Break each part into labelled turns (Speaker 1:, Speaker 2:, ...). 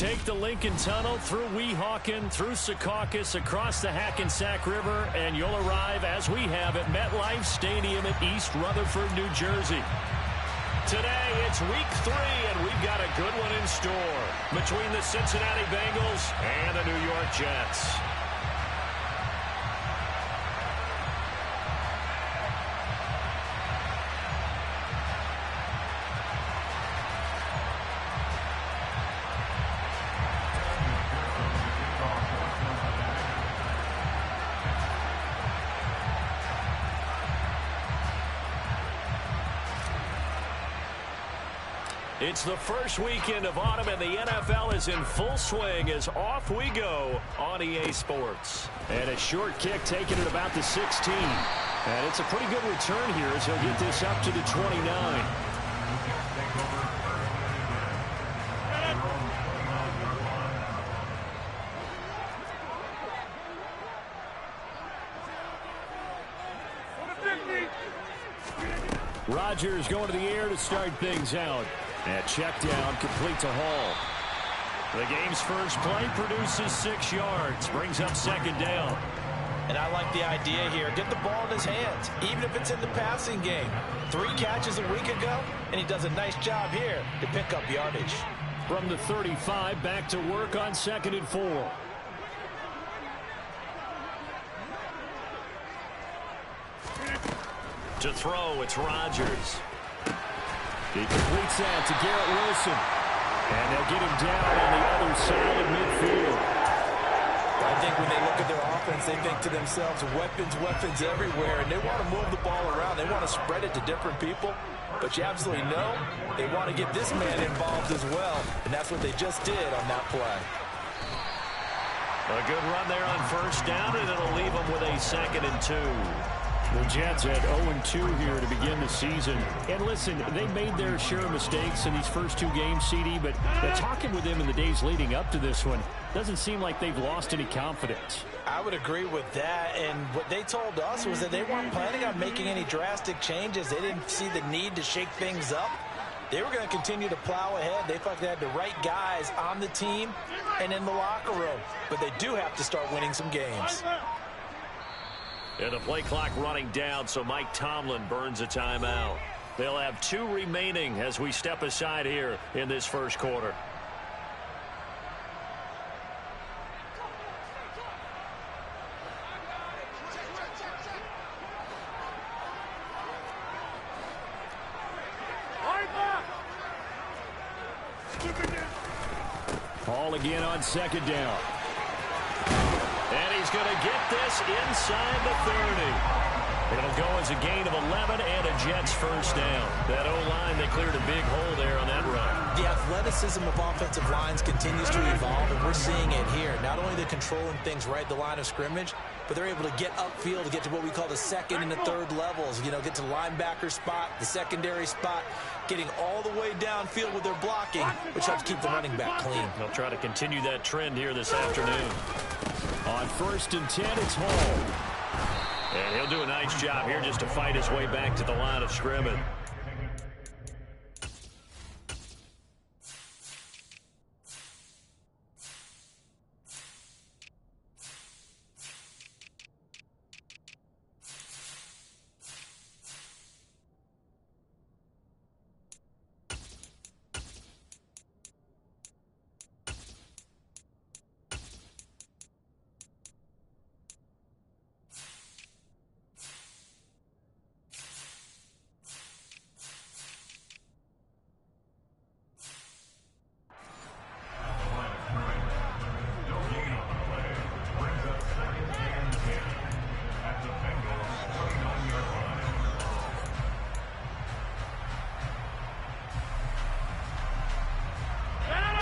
Speaker 1: Take the Lincoln Tunnel through Weehawken, through Secaucus, across the Hackensack River, and you'll arrive, as we have, at MetLife Stadium in East Rutherford, New Jersey. Today, it's week 3, and we've got a good one in store between the Cincinnati Bengals and the New York Jets. It's the first weekend of autumn, and the NFL is in full swing as off we go on EA Sports. And a short kick taken at about the 16. And it's a pretty good return here as he'll get this up to the 29. Rodgers going to the air to start things out. And check down, complete to Hall. The game's first play produces 6 yards, brings up second down.
Speaker 2: And I like the idea here. Get the ball in his hands, even if it's in the passing game. 3 catches a week ago, and he does a nice job here to pick up yardage.
Speaker 1: From the 35, back to work on 2nd and 4. To throw, it's Rodgers. He completes that to Garrett Wilson. And they'll get him down on the other side of midfield.
Speaker 2: I think when they look at their offense, they think to themselves, weapons, weapons everywhere. And they want to move the ball around. They want to spread it to different people. But you absolutely know they want to get this man involved as well. And that's what they just did on that play.
Speaker 1: A good run there on first down, and it'll leave them with a 2nd and 2. The Jets had 0-2 here to begin the season. And listen, they made their share of mistakes in these first 2 games, CD, but talking with them in the days leading up to this one, doesn't seem like they've lost any confidence.
Speaker 2: I would agree with that, and what they told us was that they weren't planning on making any drastic changes. They didn't see the need to shake things up. They were going to continue to plow ahead. They felt they had the right guys on the team and in the locker room, but they do have to start winning some games.
Speaker 1: And the play clock running down, so Mike Tomlin burns a timeout. They'll have 2 remaining as we step aside here in this first quarter. Hall again on 2nd down. And he's going to get this inside the 30. It'll go as a gain of 11 and a Jets first down. That O-line, they cleared a big hole there on that run.
Speaker 2: The athleticism of offensive lines continues to evolve, and we're seeing it here. Not only they're controlling things right at the line of scrimmage, but they're able to get upfield to get to what we call the 2nd and the 3rd levels. You know, get to linebacker spot, the secondary spot, getting all the way downfield with their blocking, which helps keep the running back clean.
Speaker 1: They'll try to continue that trend here this afternoon. On 1st and 10, it's Hall. And he'll do a nice job here just to fight his way back to the line of scrimmage.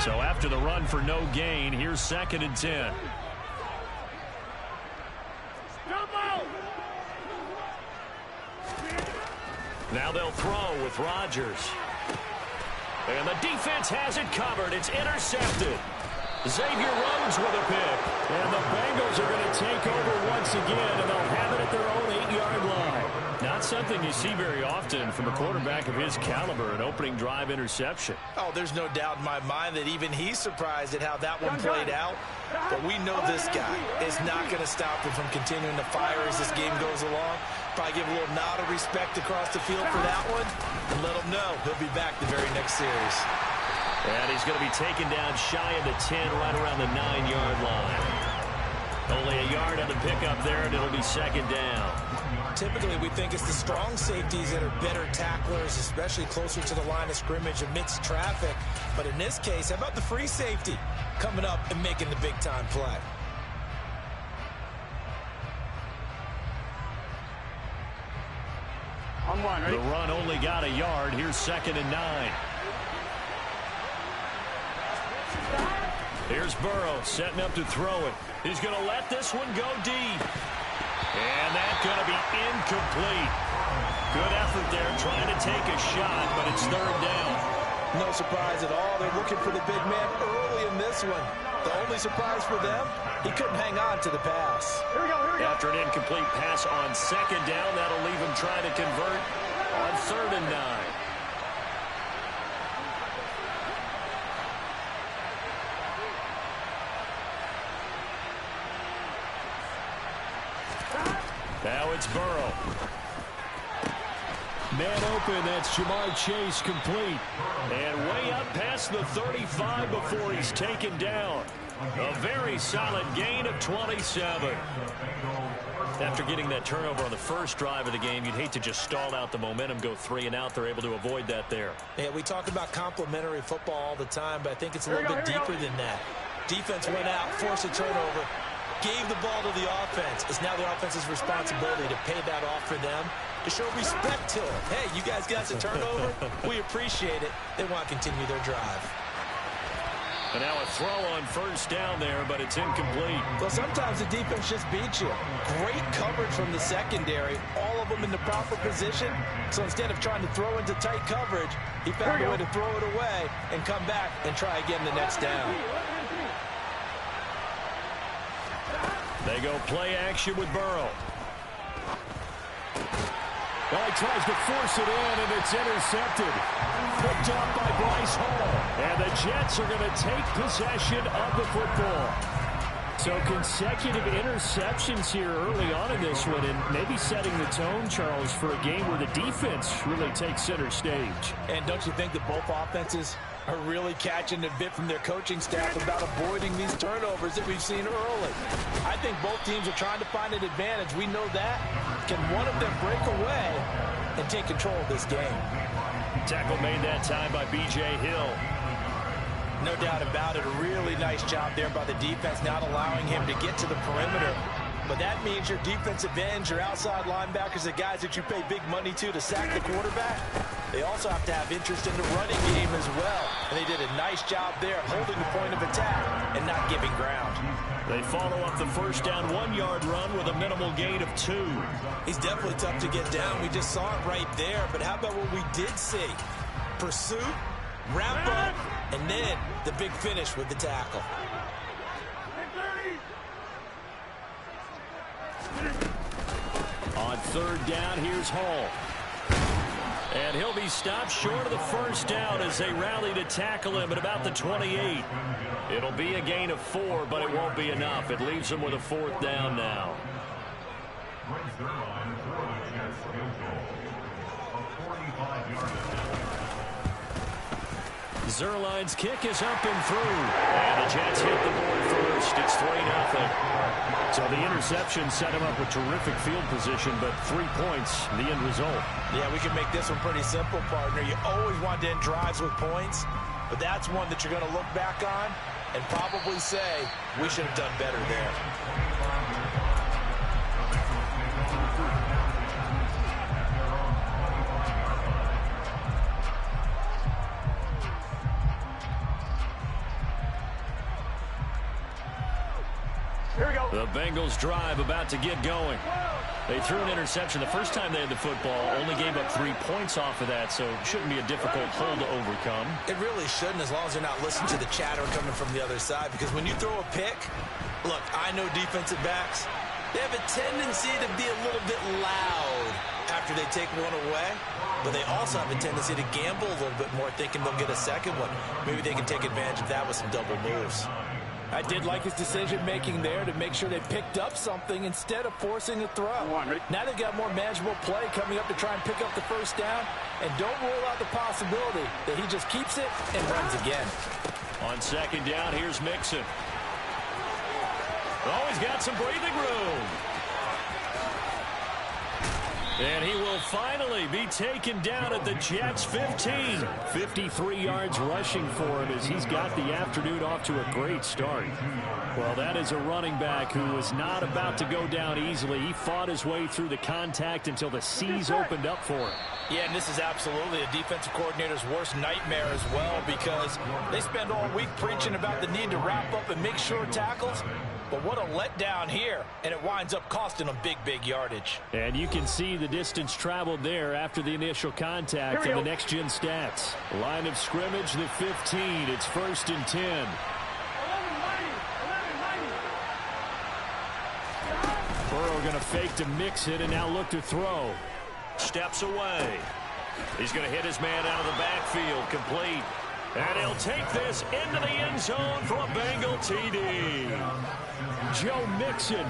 Speaker 1: So after the run for no gain, here's 2nd and 10. Now they'll throw with Rodgers. And the defense has it covered. It's intercepted. Xavier Rhodes with a pick. And the Bengals are going to take over once again, and they'll have it at their own 8-yard line. Not something you see very often from a quarterback of his caliber, an opening drive interception.
Speaker 2: Oh, there's no doubt in my mind that even he's surprised at how that one played out. But we know this guy is not going to stop him from continuing to fire as this game goes along. Probably give a little nod of respect across the field for that one, and let him know he'll be back the very next series.
Speaker 1: And he's going to be taken down shy of the 10, right around the 9-yard line. Only a yard on the pickup there, and it'll be second down.
Speaker 2: Typically, we think it's the strong safeties that are better tacklers, especially closer to the line of scrimmage amidst traffic. But in this case, how about the free safety coming up and making the big-time play?
Speaker 3: On one, ready?
Speaker 1: The run only got a yard. Here's 2nd and 9. Here's Burrow setting up to throw it. He's going to let this one go deep. And that's going to be incomplete. Good effort there trying to take a shot, but it's 3rd down.
Speaker 2: No surprise at all. They're looking for the big man early in this one. The only surprise for them, he couldn't hang on to the pass.
Speaker 3: Here we go, here we go.
Speaker 1: After an incomplete pass on 2nd down, that'll leave him trying to convert on 3rd and 9. Now it's Burrow. Man open, that's Jamar Chase complete. And way up past the 35 before he's taken down. A very solid gain of 27. After getting that turnover on the first drive of the game, you'd hate to just stall out the momentum, go 3 and out. They're able to avoid that there.
Speaker 2: Yeah, we talk about complementary football all the time, but I think it's a little bit deeper than that. Defense went out, forced a turnover, gave the ball to the offense. It's now the offense's responsibility to pay that off for them, to show respect to them. Hey, you guys got a turnover? We appreciate it. They want to continue their drive.
Speaker 1: And now a throw on 1st down there, but it's incomplete.
Speaker 2: Well, sometimes the defense just beats you. Great coverage from the secondary, all of them in the proper position. So instead of trying to throw into tight coverage, he found a way to throw it away and come back and try again the next down.
Speaker 1: They go play action with Burrow. Well, he tries to force it in, and it's intercepted. Picked up by Bryce Hall. And the Jets are going to take possession of the football. So consecutive interceptions here early on in this one, and maybe setting the tone, Charles, for a game where the defense really takes center stage.
Speaker 2: And don't you think that both offenses are really catching a bit from their coaching staff about avoiding these turnovers that we've seen early? I think both teams are trying to find an advantage. We know that. Can one of them break away and take control of this game?
Speaker 1: Tackle made that time by B.J. Hill.
Speaker 2: No doubt about it. A really nice job there by the defense, not allowing him to get to the perimeter. But that means your defensive ends, your outside linebackers, the guys that you pay big money to sack the quarterback, they also have to have interest in the running game as well. And they did a nice job there holding the point of attack and not giving ground.
Speaker 1: They follow up the 1st down 1-yard run with a minimal gain of 2.
Speaker 2: He's definitely tough to get down. We just saw it right there. But how about what we did see? Pursuit, wrap up, and then the big finish with the tackle.
Speaker 1: On 3rd down, here's Hall. And he'll be stopped short of the 1st down as they rally to tackle him at about the 28. It'll be a gain of 4, but it won't be enough. It leaves him with a 4th down now. Zerline's kick is up and through. And the Jets hit the board first. It's 3-0. So the interception set him up with terrific field position, but 3 points, the end result.
Speaker 2: Yeah, we can make this one pretty simple, partner. You always want to end drives with points, but that's one that you're going to look back on and probably say, we should have done better there.
Speaker 1: The Bengals drive about to get going. They threw an interception the first time they had the football, only gave up 3 points off of that, so it shouldn't be a difficult hole to overcome.
Speaker 2: It really shouldn't, as long as they're not listening to the chatter coming from the other side, because when you throw a pick, look, I know defensive backs, they have a tendency to be a little bit loud after they take one away, but they also have a tendency to gamble a little bit more, thinking they'll get a second one. Maybe they can take advantage of that with some double moves.
Speaker 3: I did like his decision-making there to make sure they picked up something instead of forcing a throw. Now they've got more manageable play coming up to try and pick up the first down, and don't rule out the possibility that he just keeps it and runs again.
Speaker 1: On second down, here's Mixon. Oh, he's got some breathing room. And he will finally be taken down at the Jets' 15. 53 yards rushing for him as he's got the afternoon off to a great start. Well, that is a running back who was not about to go down easily. He fought his way through the contact until the seas opened up for him.
Speaker 3: Yeah, and this is absolutely a defensive coordinator's worst nightmare as well, because they spend all week preaching about the need to wrap up and make sure tackles. But what a letdown here, and it winds up costing them big yardage.
Speaker 1: And you can see the distance traveled there after the initial contact in the next-gen stats. Line of scrimmage, the 15. It's 1st and 10. Burrow going to fake to mix it and now look to throw. Steps away. He's going to hit his man out of the backfield, complete. And he'll take this into the end zone for a Bengal TD. Joe Mixon,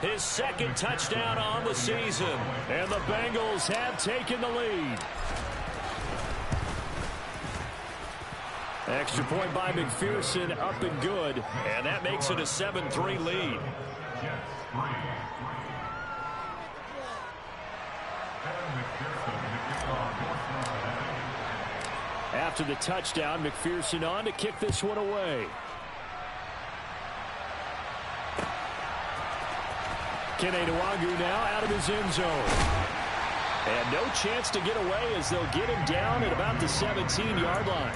Speaker 1: his second touchdown on the season. And the Bengals have taken the lead. Extra point by McPherson, up and good. And that makes it a 7-3 lead. After the touchdown, McPherson on to kick this one away. Kene Nwangu now out of his end zone. And no chance to get away as they'll get him down at about the 17-yard line.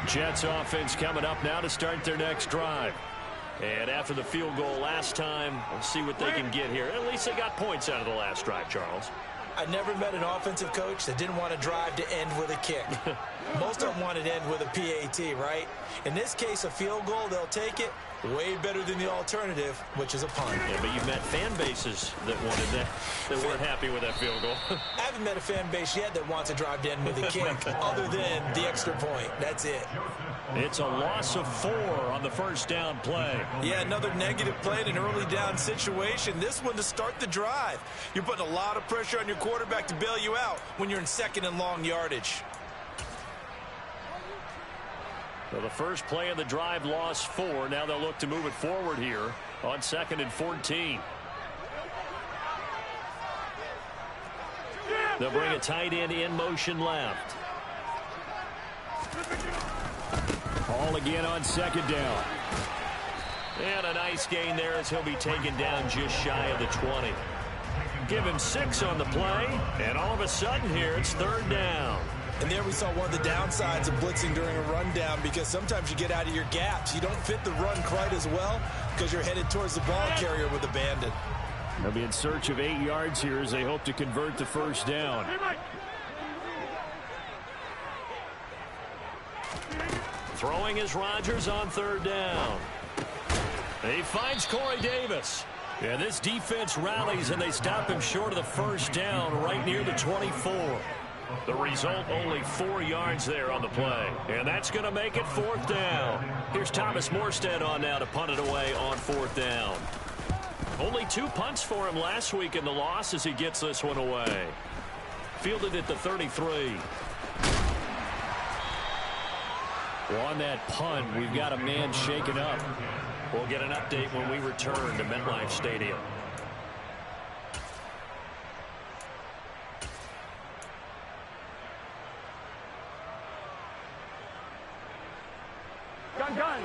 Speaker 1: Jets offense coming up now to start their next drive. And after the field goal last time, we'll see what they can get here. At least they got points out of the last drive, Charles.
Speaker 2: I never met an offensive coach that didn't want a drive to end with a kick. Most of them want it to end with a PAT, right? In this case, a field goal, they'll take it. Way better than the alternative, which is a punt.
Speaker 1: Yeah, but you've met fan bases that wanted that, that weren't happy with that field goal.
Speaker 2: I haven't met a fan base yet that wants a drive to end with a kick, other than the extra point. That's it.
Speaker 1: It's a loss of 4 on the first down play.
Speaker 2: Yeah, another negative play in an early down situation. This one to start the drive. You're putting a lot of pressure on your quarterback to bail you out when you're in second and long yardage.
Speaker 1: So the first play of the drive lost 4. Now they'll look to move it forward here on 2nd and 14. They'll bring a tight end in motion left. Ball again on 2nd down. And a nice gain there as he'll be taken down just shy of the 20. Give him 6 on the play, and all of a sudden here it's 3rd down.
Speaker 2: And there we saw one of the downsides of blitzing during a rundown, because sometimes you get out of your gaps. You don't fit the run quite as well because you're headed towards the ball carrier with abandon.
Speaker 1: They'll be in search of 8 yards here as they hope to convert the first down. Throwing is Rodgers on 3rd down. He finds Corey Davis. Yeah, this defense rallies and they stop him short of the first down right near the 24. The result, only 4 yards there on the play. And that's going to make it 4th down. Here's Thomas Morstead on now to punt it away on 4th down. Only 2 punts for him last week in the loss as he gets this one away. Fielded at the 33. Well, on that punt, we've got a man shaken up. We'll get an update when we return to MetLife Stadium.
Speaker 4: Gun.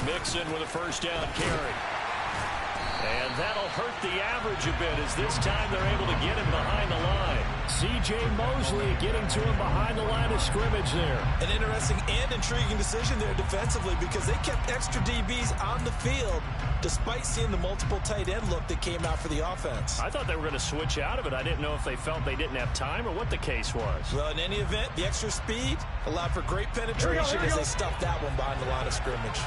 Speaker 1: Mixon with a first down carry. And that'll hurt the average a bit as this time they're able to get him behind the line. C.J. Mosley getting to him behind the line of scrimmage there.
Speaker 2: An interesting and intriguing decision there defensively because they kept extra DBs on the field despite seeing the multiple tight end look that came out for the offense.
Speaker 1: I thought they were going to switch out of it. I didn't know if they felt they didn't have time or what the case was.
Speaker 2: Well, in any event, the extra speed allowed for great penetration as they stuffed that one behind the line of scrimmage.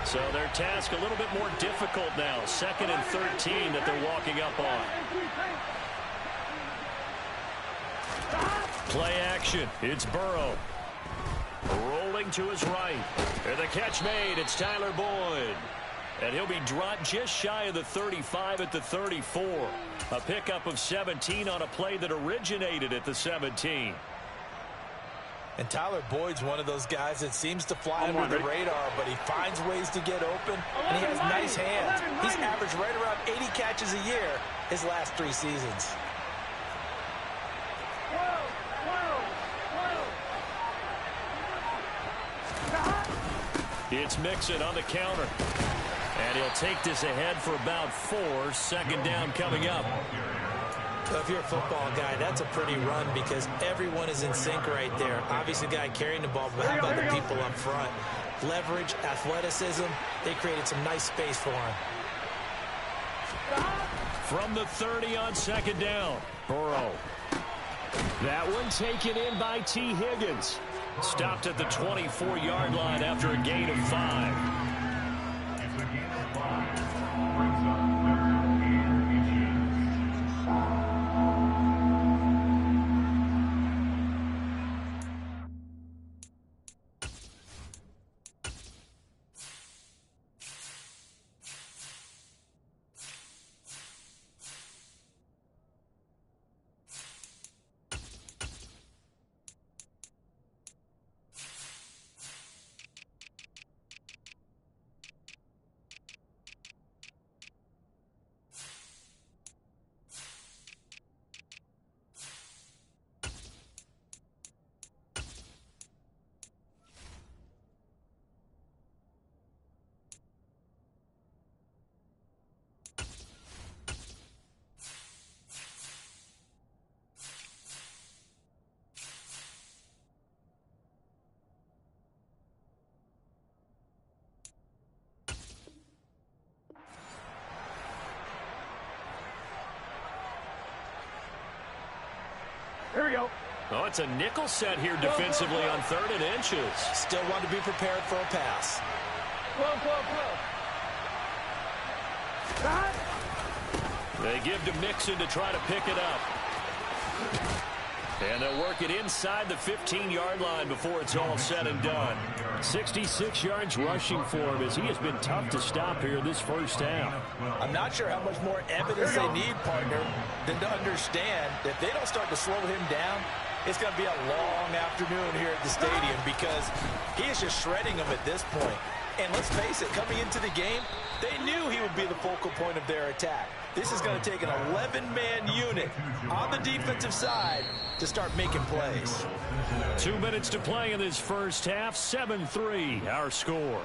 Speaker 1: So their task a little bit more difficult now. 2nd and 13 that they're walking up on. Play action. It's Burrow. Rolling to his right. And the catch made. It's Tyler Boyd. And he'll be dropped just shy of the 35 at the 34. A pickup of 17 on a play that originated at the 17.
Speaker 2: And Tyler Boyd's one of those guys that seems to fly under the radar, but he finds ways to get open, and he has nice hands. He's averaged right around 80 catches a year his last 3 seasons.
Speaker 1: It's Mixon on the counter. And he'll take this ahead for about 4. 2nd down coming up.
Speaker 2: If you're a football guy, that's a pretty run because everyone is in sync right there. Obviously, the guy carrying the ball, but how about the people up front? Leverage, athleticism, they created some nice space for him.
Speaker 1: From the 30 on 2nd down, Burrow. That one taken in by T. Higgins. Stopped at the 24-yard line after a gain of 5.
Speaker 3: Here we go.
Speaker 1: Oh, it's a nickel set here defensively on 3rd and inches.
Speaker 2: Still want to be prepared for a pass.
Speaker 1: They give to Mixon to try to pick it up. And they'll work it inside the 15-yard line before it's all said and done. 66 yards rushing for him as he has been tough to stop here this first half.
Speaker 2: I'm not sure how much more evidence they need, partner, than to understand that if they don't start to slow him down, it's going to be a long afternoon here at the stadium because he is just shredding them at this point. And let's face it, coming into the game, they knew he would be the focal point of their attack. This is going to take an 11-man unit on the defensive side to start making plays.
Speaker 1: 2 minutes to play in this first half. 7-3, our score.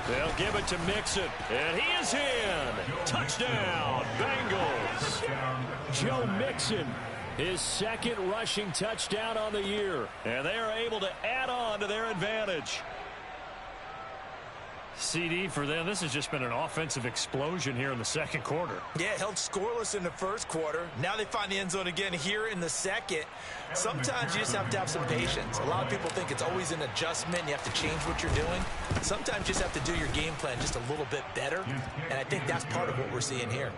Speaker 1: They'll give it to Mixon, and he is in. Touchdown, Bengals. Joe Mixon, his 2nd rushing touchdown on the year, and they are able to add on to their advantage. CD, for them, this has just been an offensive explosion here in the 2nd quarter.
Speaker 2: Yeah, held scoreless in the 1st quarter. Now they find the end zone again here in the 2nd. Sometimes you just have to have some patience. A lot of people think it's always an adjustment. You have to change what you're doing. Sometimes you just have to do your game plan just a little bit better, and I think that's part of what we're seeing here.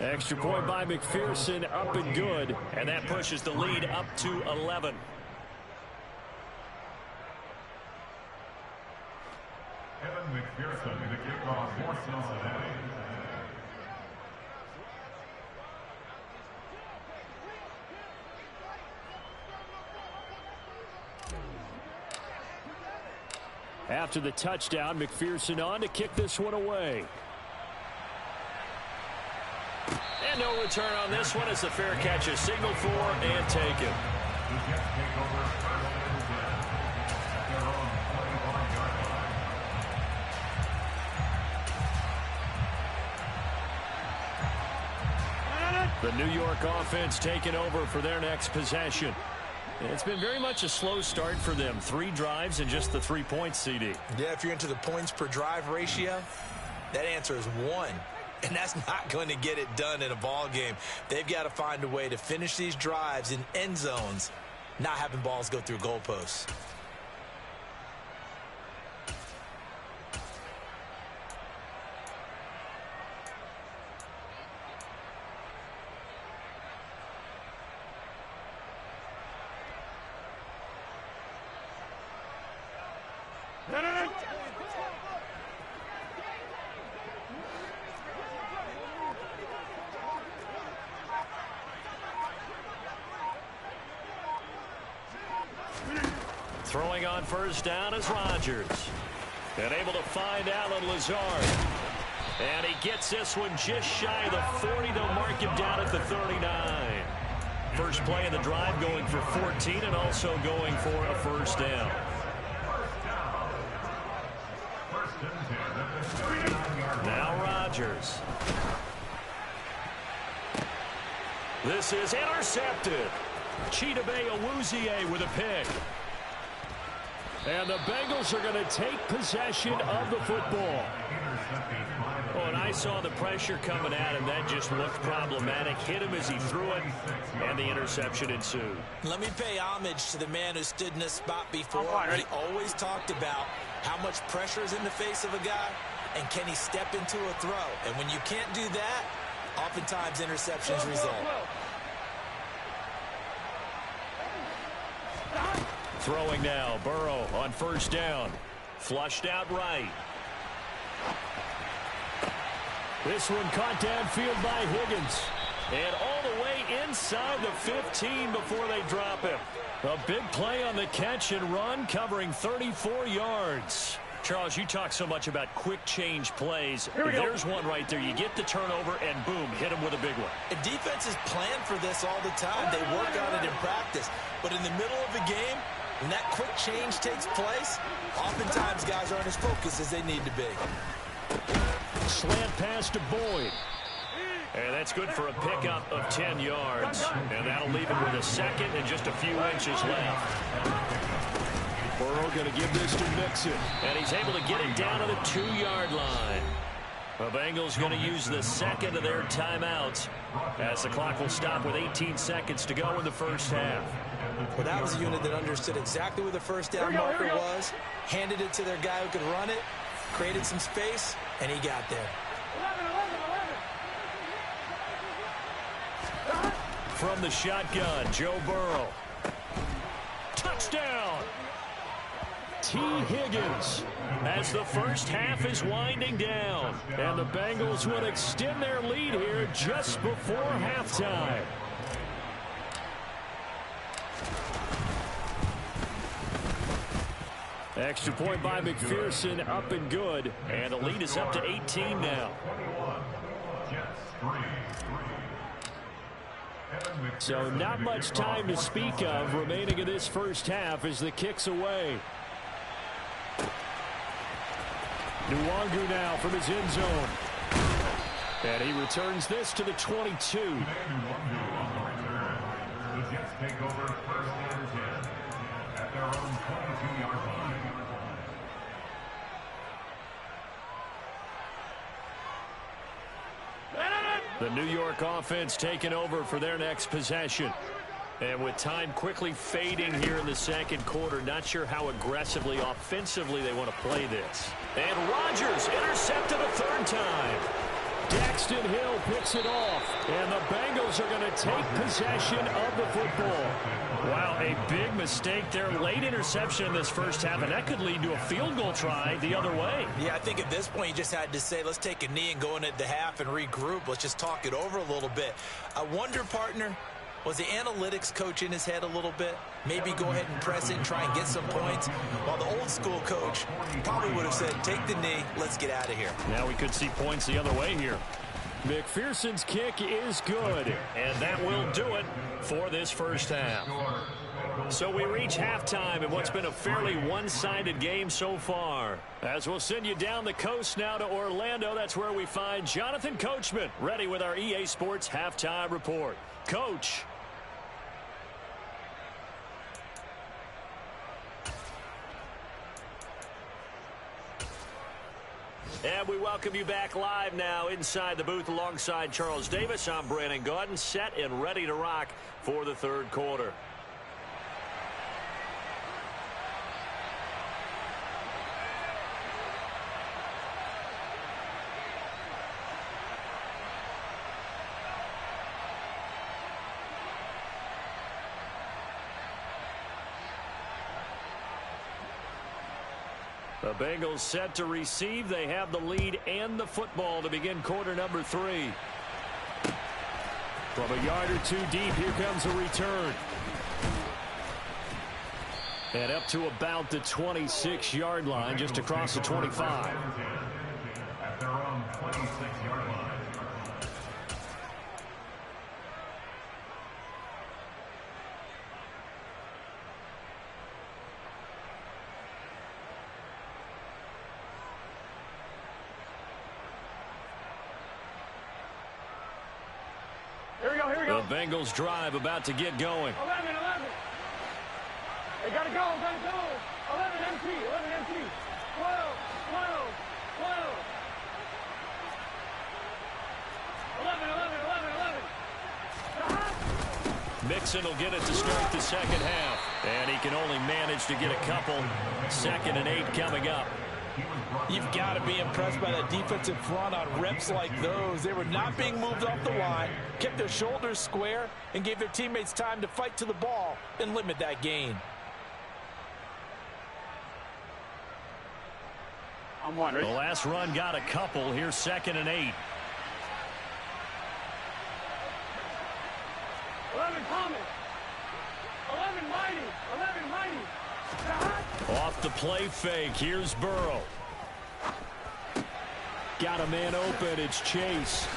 Speaker 1: Extra point by McPherson, up and good, and that pushes the lead up to 11.
Speaker 4: McPherson, the kickoff for Cincinnati.
Speaker 1: After the touchdown, McPherson on to kick this one away. And no return on this one as the fair catch is signaled for and taken. The New York offense taking over for their next possession. It's been very much a slow start for them. 3 drives and just the 3 points, CD.
Speaker 2: Yeah, if you're into the points per drive ratio, that answer is 1. And that's not going to get it done in a ball game. They've got to find a way to finish these drives in end zones, not having balls go through goalposts.
Speaker 1: Throwing on first down is Rodgers. And able to find Allen Lazard. And he gets this one just shy of the 40. They'll mark him down at the 39. First play of the drive going for 14 and also going for a first down. Now Rodgers. This is intercepted. Chidobe Awuzie with a pick. And the Bengals are going to take possession of the football. Oh, and I saw the pressure coming at him. That just looked problematic. Hit him as he threw it, and the interception ensued.
Speaker 2: Let me pay homage to the man who stood in this spot before. He always talked about how much pressure is in the face of a guy, and can he step into a throw. And when you can't do that, oftentimes interceptions result.
Speaker 1: Throwing now, Burrow on first down. Flushed out right. This one caught downfield by Higgins. And all the way inside the 15 before they drop him. A big play on the catch and run, covering 34 yards. Charles, you talk so much about quick change plays. There's one right there. You get the turnover, and boom, hit him with a big one.
Speaker 2: And defenses plan for this all the time. They work on it in practice. But in the middle of the game, when that quick change takes place, oftentimes guys aren't as focused as they need to be.
Speaker 1: Slant pass to Boyd. And that's good for a pickup of 10 yards. And that'll leave him with a second and just a few inches left. Burrow going to give this to Mixon. And he's able to get it down to the 2-yard line. The Bengals going to use the second of their timeouts as the clock will stop with 18 seconds to go in the first half.
Speaker 2: Well, that was a unit that understood exactly where the first down marker was, handed it to their guy who could run it, created some space, and he got there.
Speaker 1: From the shotgun, Joe Burrow. Touchdown! T. Higgins as the first half is winding down. And the Bengals will extend their lead here just before halftime. Extra point by McPherson, up and good. And the lead is up to 18 now. So not much time to speak of remaining in this first half as the kick's away. Nwangu now from his end zone. And he returns this to the 22.
Speaker 4: The Jets take over first and 10 at their own 22-yard line.
Speaker 1: The New York offense taking over for their next possession. And with time quickly fading here in the second quarter, not sure how aggressively, offensively they want to play this. And Rodgers intercepted a third time. Daxton Hill picks it off. And the Bengals are going to take possession of the football. Wow, a big mistake there. Late interception in this first half, and that could lead to a field goal try the other way.
Speaker 2: Yeah, I think at this point you just had to say, let's take a knee and go into the half and regroup. Let's just talk it over a little bit. I wonder, partner, was the analytics coach in his head a little bit? Maybe go ahead and press it and try and get some points. While the old school coach probably would have said, take the knee, let's get out of here.
Speaker 1: Now we could see points the other way here. McPherson's kick is good, and that will do it for this first half. So we reach halftime in what's been a fairly one-sided game so far. As we'll send you down the coast now to Orlando, that's where we find Jonathan Coachman ready with our EA Sports halftime report. Coach. And we welcome you back live now inside the booth alongside Charles Davis. I'm Brandon Gaudin, set and ready to rock for the third quarter. The Bengals set to receive. They have the lead and the football to begin quarter number 3. From a yard or two deep, here comes a return. And up to about the 26-yard line, just across the 25.
Speaker 4: At their own 26-yard line.
Speaker 1: The Bengals drive about to get going.
Speaker 5: 11. They gotta go. 11 empty. 12. 11.
Speaker 1: Mixon will get it to start the second half. And he can only manage to get a couple. 2nd and 8 coming up.
Speaker 3: You've got to be impressed by that defensive front on reps like those. They were not being moved off the line, kept their shoulders square, and gave their teammates time to fight to the ball and limit that gain.
Speaker 5: I'm one.
Speaker 1: The last run got a couple. Here's 2nd and 8.
Speaker 5: 11 Thomas. 11 Mighty.
Speaker 1: Off the play fake. Here's Burrow. Got a man open. It's Chase.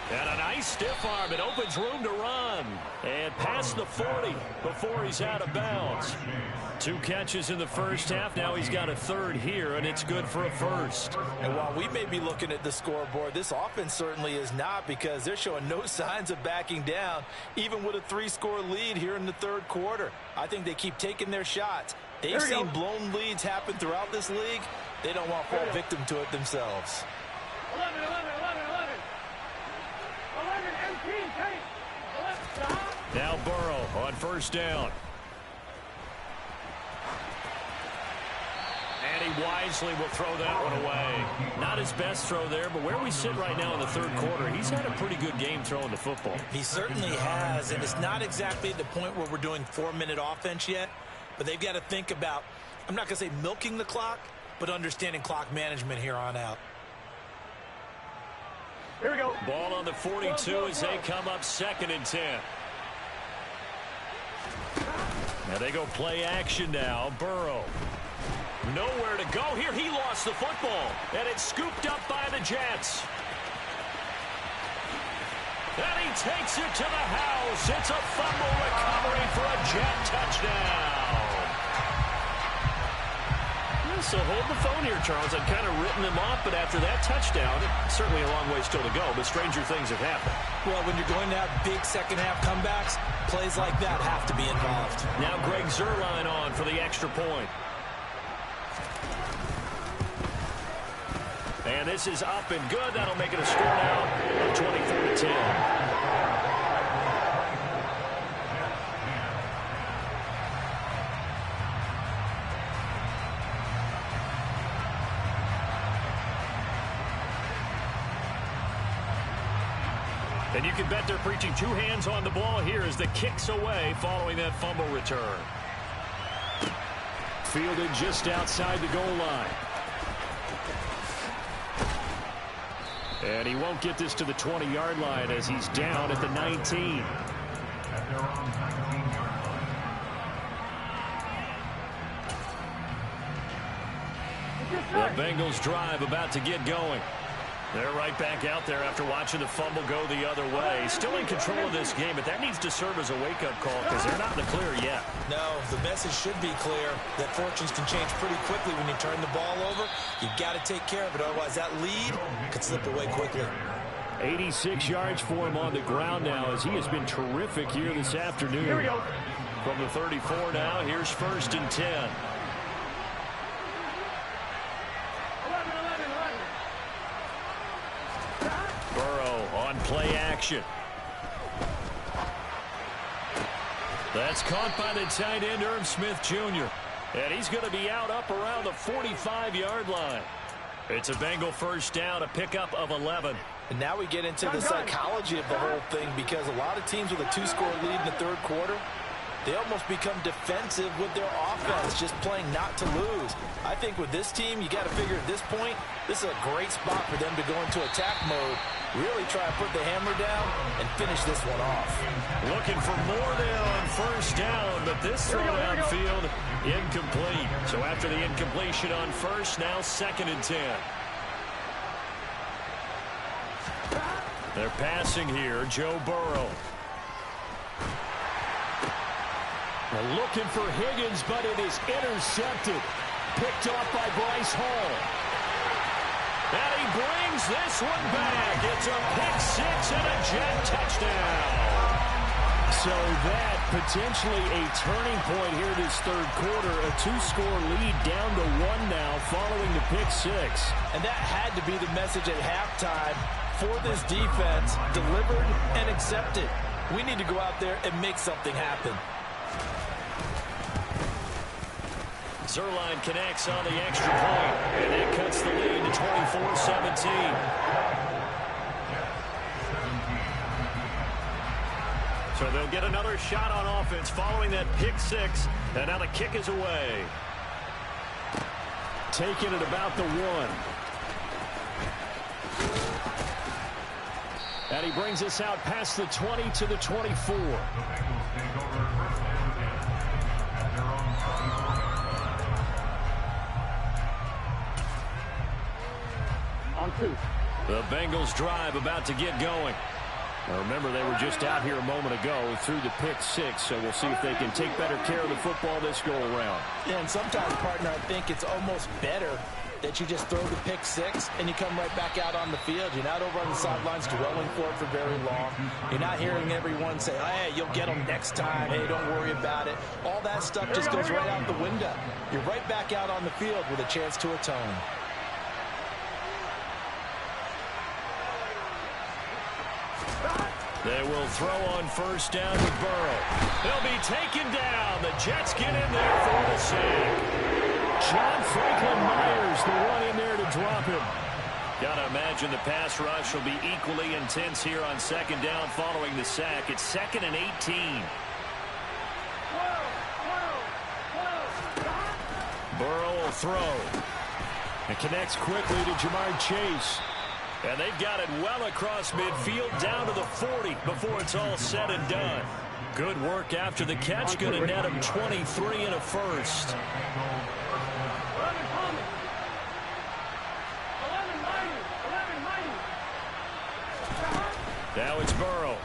Speaker 1: And a nice stiff arm. It opens room to run. And past the 40 before he's out of bounds. 2 catches in the first half. Now he's got a third here, and it's good for a first.
Speaker 3: And while we may be looking at the scoreboard, this offense certainly is not, because they're showing no signs of backing down, even with a 3-score lead here in the third quarter. I think they keep taking their shots. They've seen blown leads happen throughout this league. They don't want to fall victim to it themselves.
Speaker 5: 11 empty.
Speaker 1: Now Burrow on first down. And he wisely will throw that one away. Not his best throw there, but where we sit right now in the third quarter, he's had a pretty good game throwing the football.
Speaker 2: He certainly has, and it's not exactly at the point where we're doing 4-minute offense yet, but they've got to think about, I'm not going to say milking the clock, but understanding clock management here on out.
Speaker 5: Here we go.
Speaker 1: Ball on the 42 as they come up 2nd and 10. Now they go play action now. Burrow. Nowhere to go here. He lost the football. And it's scooped up by the Jets. And he takes it to the house. It's a fumble recovery for a Jet touchdown. So hold the phone here, Charles. I'd kind of written him off, but after that touchdown, certainly a long way still to go, but stranger things have happened.
Speaker 2: Well, when you're going to have big second-half comebacks, plays like that have to be involved.
Speaker 1: Now Greg Zuerlein on for the extra point. And this is up and good. That'll make it a score now of 24-10. And you can bet they're preaching 2 hands on the ball here as the kick's away following that fumble return. Fielded just outside the goal line. And he won't get this to the 20-yard line as he's down at the 19.
Speaker 4: At their own 19-yard line.
Speaker 1: The Bengals drive about to get going. They're right back out there after watching the fumble go the other way. Still in control of this game, but that needs to serve as a wake-up call because they're not in the clear yet.
Speaker 2: No, the message should be clear that fortunes can change pretty quickly when you turn the ball over. You've got to take care of it, otherwise that lead could slip away quickly.
Speaker 1: 86 yards for him on the ground now as he has been terrific here this afternoon.
Speaker 5: Here we go.
Speaker 1: From the 34 now, here's 1st and 10.
Speaker 5: 11.
Speaker 1: Burrow on play action. That's caught by the tight end, Irv Smith Jr. And he's going to be out up around the 45-yard line. It's a Bengal first down, a pickup of 11.
Speaker 3: And now we get into the psychology of the whole thing because a lot of teams with a 2-score lead in the third quarter, they almost become defensive with their offense, just playing not to lose. I think with this team, you got to figure at this point, this is a great spot for them to go into attack mode, really try to put the hammer down and finish this one off.
Speaker 1: Looking for more there on first down, but this throw downfield incomplete. So after the incompletion on first, now 2nd and 10. They're passing here, Joe Burrow.
Speaker 5: They're looking for Higgins, but it is intercepted. Picked off by Bryce Hall.
Speaker 1: And he brings this one back. It's a pick-6 and a Jet touchdown.
Speaker 5: So that potentially a turning point here this third quarter. A 2-score lead down to 1 now following the pick-6.
Speaker 3: And that had to be the message at halftime for this defense, delivered and accepted. We need to go out there and make something happen.
Speaker 1: Zerline connects on the extra point, and that cuts the lead to 24-17. So they'll get another shot on offense following that pick-6, and now the kick is away.
Speaker 5: Taking it about the 1. And he brings us out past the 20 to the 24.
Speaker 1: On 2. The Bengals drive about to get going. Now remember, they were just out here a moment ago through the pick-6, so we'll see if they can take better care of the football this go-around.
Speaker 3: Yeah, and sometimes, partner, I think it's almost better that you just throw the pick-6 and you come right back out on the field. You're not over on the sidelines dwelling for it for very long. You're not hearing everyone say, hey, you'll get them next time. Hey, don't worry about it. All that stuff just goes right out the window. You're right back out on the field with a chance to atone.
Speaker 1: They will throw on first down with Burrow. They'll be taken down. The Jets get in there for the sack.
Speaker 5: John Franklin Myers, the one in there to drop him.
Speaker 1: Gotta imagine the pass rush will be equally intense here on 2nd down following the sack. It's 2nd and 18. Burrow will throw.
Speaker 5: And connects quickly to Jamar Chase.
Speaker 1: And they've got it well across midfield down to the 40 before it's all said and done. Good work after the catch. Going to net him 23 and a first. Now it's Burrow.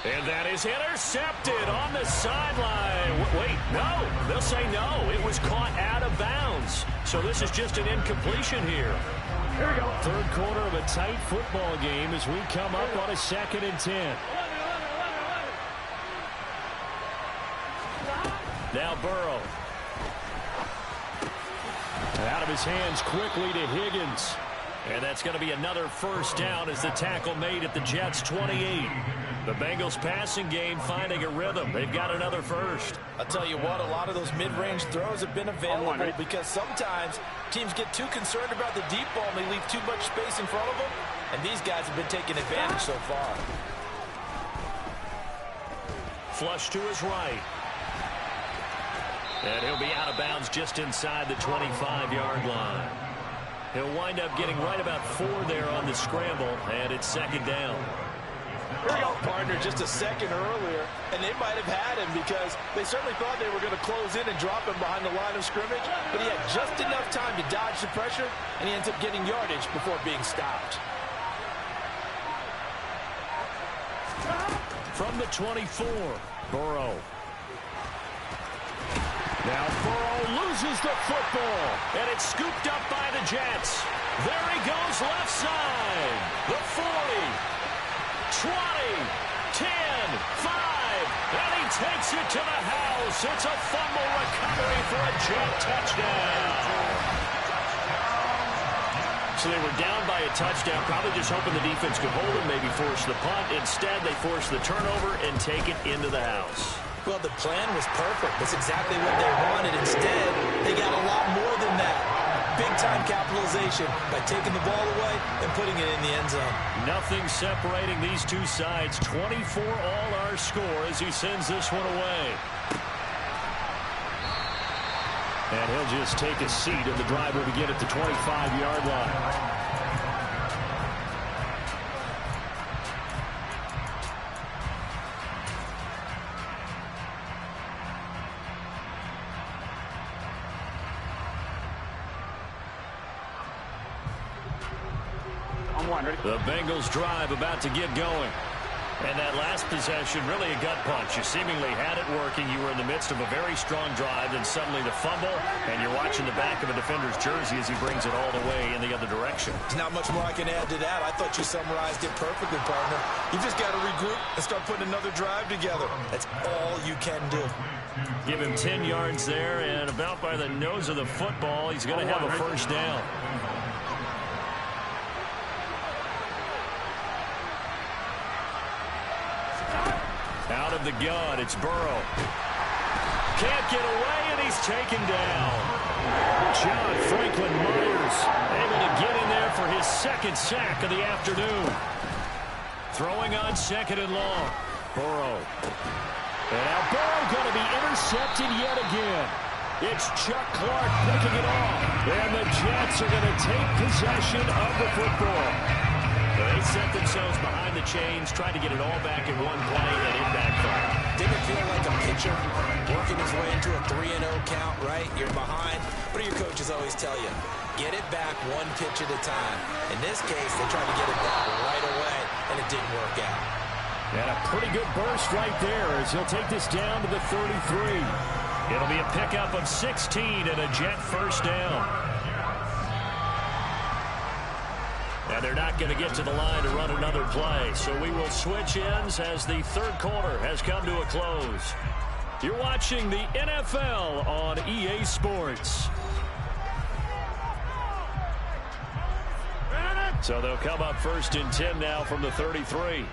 Speaker 1: And that is intercepted on the sideline. Wait, no. They'll say no. It was caught out of bounds. So this is just an incompletion here.
Speaker 5: Here we go. Third quarter of a tight football game as we come up on a 2nd and 10.
Speaker 1: Now Burrow.
Speaker 5: Out of his hands quickly to Higgins.
Speaker 1: And that's going to be another first down as the tackle made at the Jets' 28. The Bengals passing game finding a rhythm. They've got another first.
Speaker 3: I'll tell you what, a lot of those mid-range throws have been available because sometimes teams get too concerned about the deep ball and they leave too much space in front of them. And these guys have been taking advantage so far.
Speaker 1: Flush to his right. And he'll be out of bounds just inside the 25-yard line. He'll wind up getting right about 4 there on the scramble, and it's 2nd down.
Speaker 3: Here we go, partner, just a second earlier, and they might have had him because they certainly thought they were going to close in and drop him behind the line of scrimmage, but he had just enough time to dodge the pressure, and he ends up getting yardage before being stopped.
Speaker 5: From the 24, Burrow. Now Burrow loses the football, and it's scooped up by the Jets. There he goes left side. The 40, 20, 10, 5, and he takes it to the house. It's a fumble recovery for a Jet touchdown. So they were down by a touchdown, probably just hoping the defense could hold them, maybe force the punt. Instead, they force the turnover and take it into the house.
Speaker 2: Well, the plan was perfect. That's exactly what they wanted. Instead, they got a lot more than that. Big-time capitalization by taking the ball away and putting it in the end zone.
Speaker 5: Nothing separating these two sides. 24 all our score as he sends this one away. And he'll just take a seat, and the drive will begin at the 25-yard line. The Bengals drive about to get going. And that last possession, really a gut punch. You seemingly had it working. You were in the midst of a very strong drive, then suddenly the fumble, and you're watching the back of a defender's jersey as he brings it all the way in the other direction.
Speaker 2: There's not much more I can add to that. I thought you summarized it perfectly, partner. You just got to regroup and start putting another drive together. That's all you can do.
Speaker 5: Give him 10 yards there, and about by the nose of the football, he's going to have a first down. Out of the gun, it's Burrow. Can't get away, and he's taken down. John Franklin Myers able to get in there for his second sack of the afternoon. Throwing on second and long. Burrow. And now Burrow going to be intercepted yet again. It's Chuck Clark picking it off. And the Jets are going to take possession of the football. They set themselves behind the chains, tried to get it all back in one play, and it backfired.
Speaker 2: Didn't it feel like a pitcher working his way into a 3-0 count, right? You're behind. What do your coaches always tell you? Get it back one pitch at a time. In this case, they tried to get it back right away, and it didn't work out.
Speaker 5: And a pretty good burst right there as he'll take this down to the 33. It'll be a pickup of 16 and a Jet first down. And they're not going to get to the line to run another play. So we will switch ends as the third quarter has come to a close. You're watching the NFL on EA Sports. So they'll come up first and 10 now from the 33.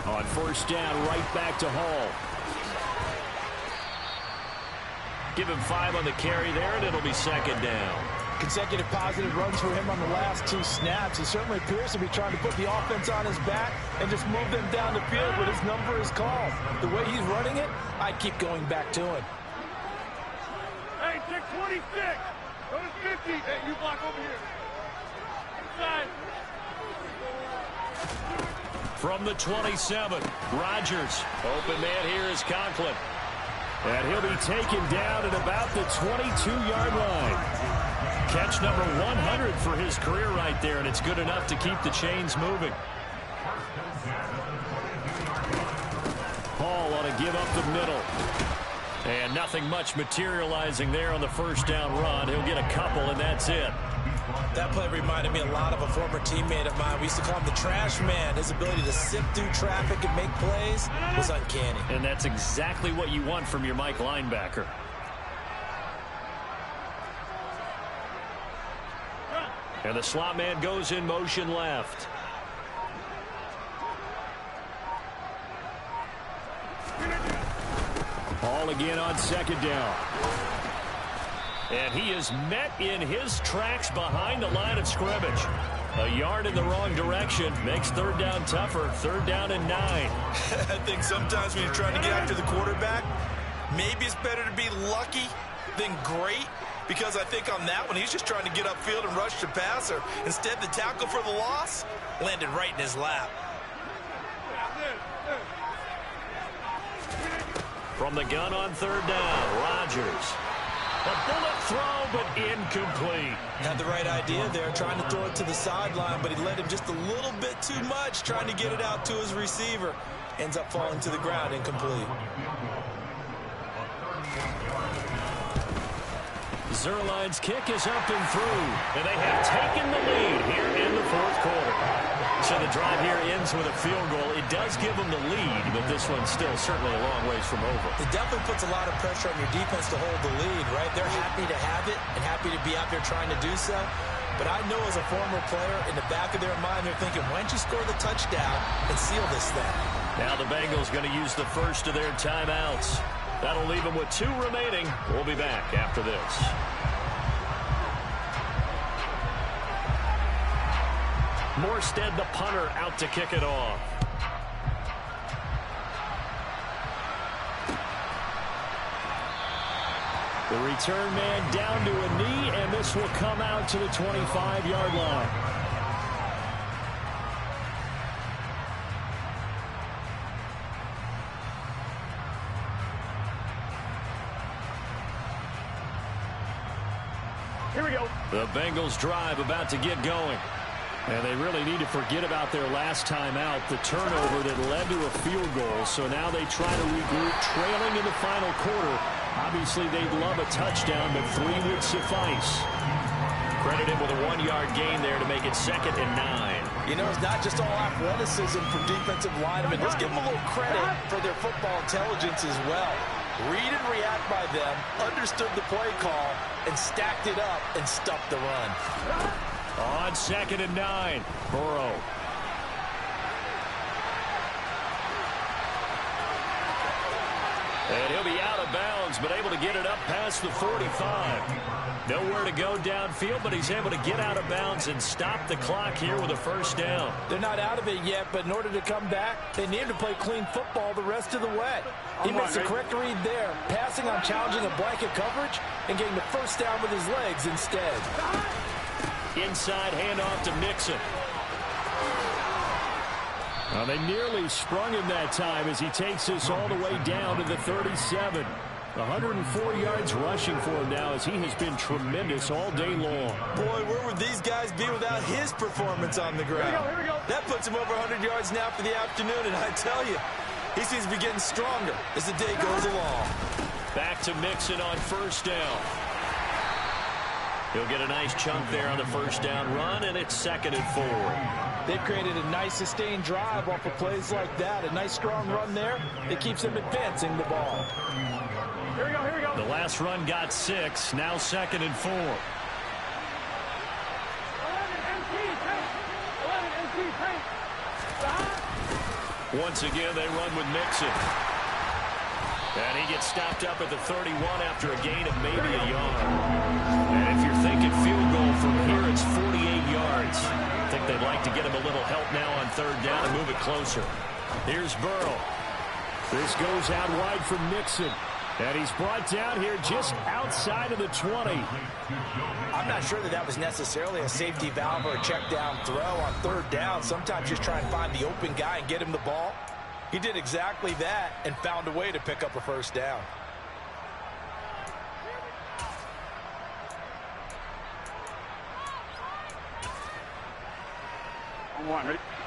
Speaker 5: On first down, right back to Hall. Give him 5 on the carry there, and it'll be second down.
Speaker 3: Consecutive positive runs for him on the last 2 snaps. He certainly appears to be trying to put the offense on his back and just move them down the field when his number is called. The way he's running it, I'd keep going back to him.
Speaker 6: Hey, check 26. Go to 50. Hey, you block over here. Inside.
Speaker 5: From the 27, Rodgers. Open man here is Conklin. And he'll be taken down at about the 22-yard line. Catch number 100 for his career right there, and it's good enough to keep the chains moving. Hall ought to give up the middle. And nothing much materializing there on the first down run. He'll get a couple, and that's it.
Speaker 2: That play reminded me a lot of a former teammate of mine. We used to call him the trash man. His ability to sift through traffic and make plays was uncanny.
Speaker 5: And that's exactly what you want from your Mike linebacker. And the slot man goes in motion left. Hall again on second down. And he is met in his tracks behind the line of scrimmage. A yard in the wrong direction makes third down tougher. Third down and 9.
Speaker 2: I think sometimes when you're trying to get after the quarterback, maybe it's better to be lucky than great. because I think on that one, he's just trying to get upfield and rush the passer. Instead, the tackle for the loss landed right in his lap.
Speaker 5: From the gun on third down, Rodgers. A bullet throw, but incomplete.
Speaker 2: Had the right idea there, trying to throw it to the sideline, but he led him just a little bit too much, trying to get it out to his receiver. Ends up falling to the ground, incomplete.
Speaker 5: Zerline's kick is up and through, and they have taken the lead here in the fourth quarter. So the drive here ends with a field goal. It does give them the lead, but this one's still certainly a long ways from over.
Speaker 2: It definitely puts a lot of pressure on your defense to hold the lead, right? They're happy to have it and happy to be out there trying to do so. But I know as a former player, in the back of their mind, they're thinking, why don't you score the touchdown and seal this thing?
Speaker 5: Now the Bengals going to use the first of their timeouts. That'll leave them with 2 remaining. We'll be back after this. Morstead, the punter, out to kick it off. The return man down to a knee, and this will come out to the 25-yard line.
Speaker 6: Here we go.
Speaker 5: The Bengals drive about to get going. And they really need to forget about their last time out, the turnover that led to a field goal. So now they try to regroup, trailing in the final quarter. Obviously, they'd love a touchdown, but 3 would suffice. Credited with a 1-yard gain there to make it 2nd and 9.
Speaker 2: You know, it's not just all athleticism from defensive linemen. Let's give them a little credit for their football intelligence as well. Read and react by them, understood the play call, and stacked it up and stuffed the run.
Speaker 5: On 2nd and 9, Burrow. And he'll be out of bounds, but able to get it up past the 45. Nowhere to go downfield, but he's able to get out of bounds and stop the clock here with a first down.
Speaker 3: They're not out of it yet, but in order to come back, they need to play clean football the rest of the way. He makes the correct read there, passing on challenging a blanket coverage and getting the first down with his legs instead.
Speaker 5: Inside handoff to Mixon. Well, they nearly sprung him that time as he takes this all the way down to the 37. 104 yards rushing for him now as he has been tremendous all day long.
Speaker 2: Boy, where would these guys be without his performance on the ground?
Speaker 6: Here we go.
Speaker 2: That puts him over 100 yards now for the afternoon, and I tell you, he seems to be getting stronger as the day goes along.
Speaker 5: Back to Mixon on first down. He'll get a nice chunk there on the first down run, and it's 2nd and 4.
Speaker 3: They've created a nice sustained drive off of plays like that. A nice strong run there that keeps them advancing the ball.
Speaker 6: Here we go, here we go.
Speaker 5: The last run got 6, now 2nd and 4.
Speaker 6: 11 NC, tank.
Speaker 5: Once again, they run with Mixon. And he gets stopped up at the 31 after a gain of maybe a yard. And if you're thinking field goal from here, it's 48 yards. I think they'd like to get him a little help now on third down and move it closer. Here's Burrow. This goes out wide for Mixon. And he's brought down here just outside of the 20.
Speaker 2: I'm not sure that was necessarily a safety valve or a check down throw on third down. Sometimes just try and find the open guy and get him the ball. He did exactly that and found a way to pick up a first down.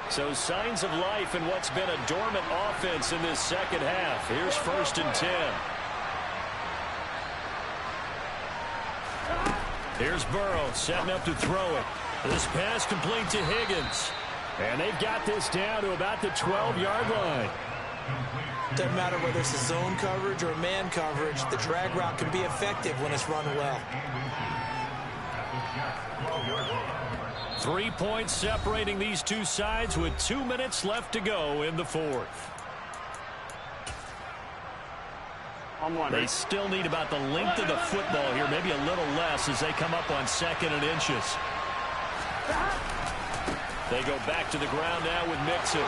Speaker 5: So signs of life in what's been a dormant offense in this second half. Here's 1st and 10. Here's Burrow setting up to throw it. This pass complete to Higgins. And they've got this down to about the 12-yard line.
Speaker 2: Doesn't matter whether it's a zone coverage or a man coverage, the drag route can be effective when it's run well.
Speaker 5: 3 points separating these two sides with 2 minutes left to go in the fourth. They still need about the length of the football here, maybe a little less as they come up on 2nd and inches. They go back to the ground now with Mixon.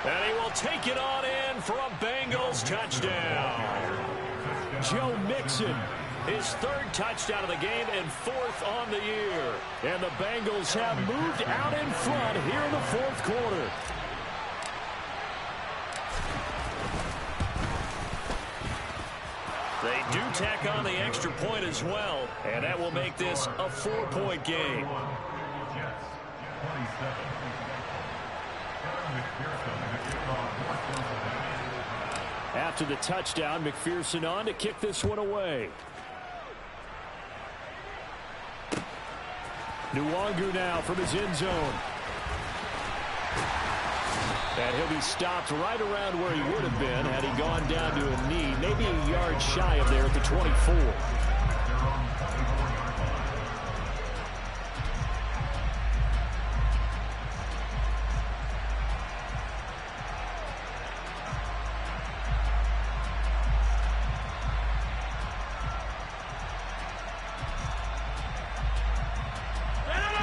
Speaker 5: And he will take it on in for a Bengals touchdown. Joe Mixon
Speaker 1: His third touchdown of the game and fourth on the year. And the Bengals have moved out in front here in the fourth quarter. They do tack on the extra point as well, and that will make this a 4-point game. After the touchdown, McPherson on to kick this one away. Nwangu now from his end zone. And he'll be stopped right around where he would have been had he gone down to a knee, maybe a yard shy of there at the 24.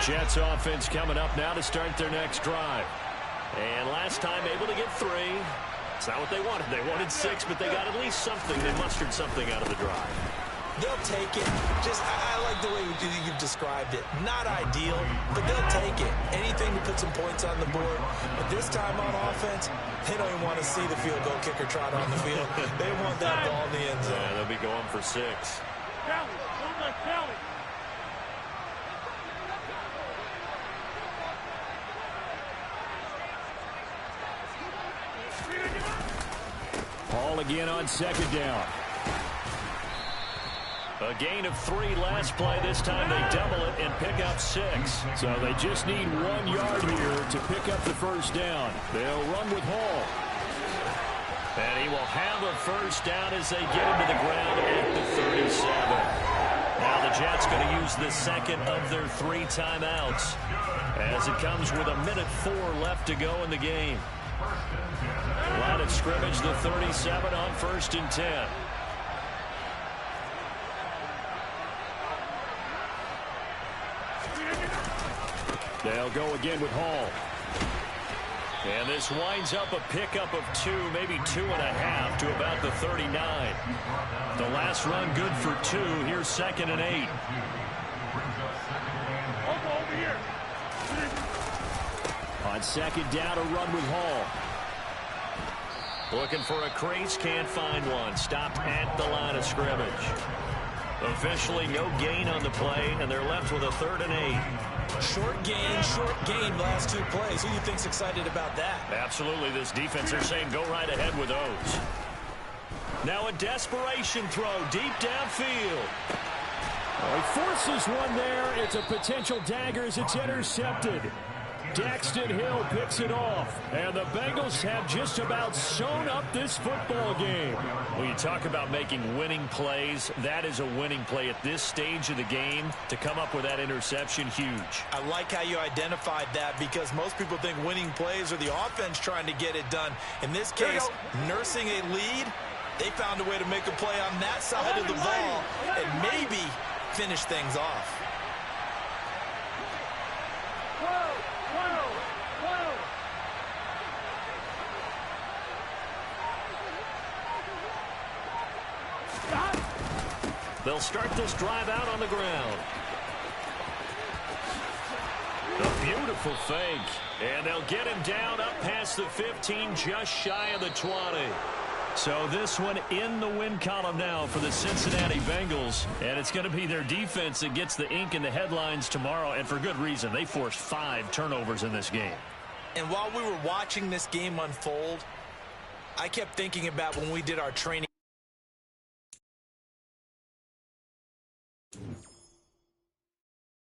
Speaker 1: Jets offense coming up now to start their next drive. And last time able to get 3. It's not what they wanted. They wanted 6, but they got at least something. They mustered something out of the drive.
Speaker 2: They'll take it. I like the way you've described it. Not ideal, but they'll take it. Anything to put some points on the board. But this time on offense, they don't even want to see the field goal kicker trot on the field. They want that ball in the end zone.
Speaker 1: Yeah, they'll be going for 6.
Speaker 6: Kelly, don't let Kelly.
Speaker 1: Ball again on second down. A gain of 3 last play. This time they double it and pick up 6. So they just need 1 yard here to pick up the first down. They'll run with Hall. And he will have a first down as they get him to the ground at the 37. Now the Jets going to use the second of their 3 timeouts as it comes with 1:04 left to go in the game. Line of scrimmage, the 37 on 1st and 10. They'll go again with Hall. And this winds up a pickup of 2, maybe 2.5 to about the 39. The last run good for 2. Here's 2nd and 8.
Speaker 6: Over here.
Speaker 1: On second down, a run with Hall. Looking for a crease, can't find one. Stopped at the line of scrimmage. Officially no gain on the play, and they're left with a 3rd and 8.
Speaker 2: Short gain last 2 plays. Who do you think's excited about that?
Speaker 1: Absolutely, this defense are saying go right ahead with those. Now a desperation throw deep downfield. He forces one there. It's a potential dagger as it's intercepted. Daxton Hill picks it off, and the Bengals have just about sewn up this football game. When you talk about making winning plays, that is a winning play at this stage of the game. To come up with that interception, huge.
Speaker 2: I like how you identified that because most people think winning plays are the offense trying to get it done. In this case, nursing a lead, they found a way to make a play on that side of the ball and maybe finish things off.
Speaker 1: They'll start this drive out on the ground. A beautiful fake. And they'll get him down up past the 15, just shy of the 20. So this one in the win column now for the Cincinnati Bengals. And it's going to be their defense that gets the ink in the headlines tomorrow. And for good reason. They forced 5 turnovers in this game.
Speaker 2: And while we were watching this game unfold, I kept thinking about when we did our training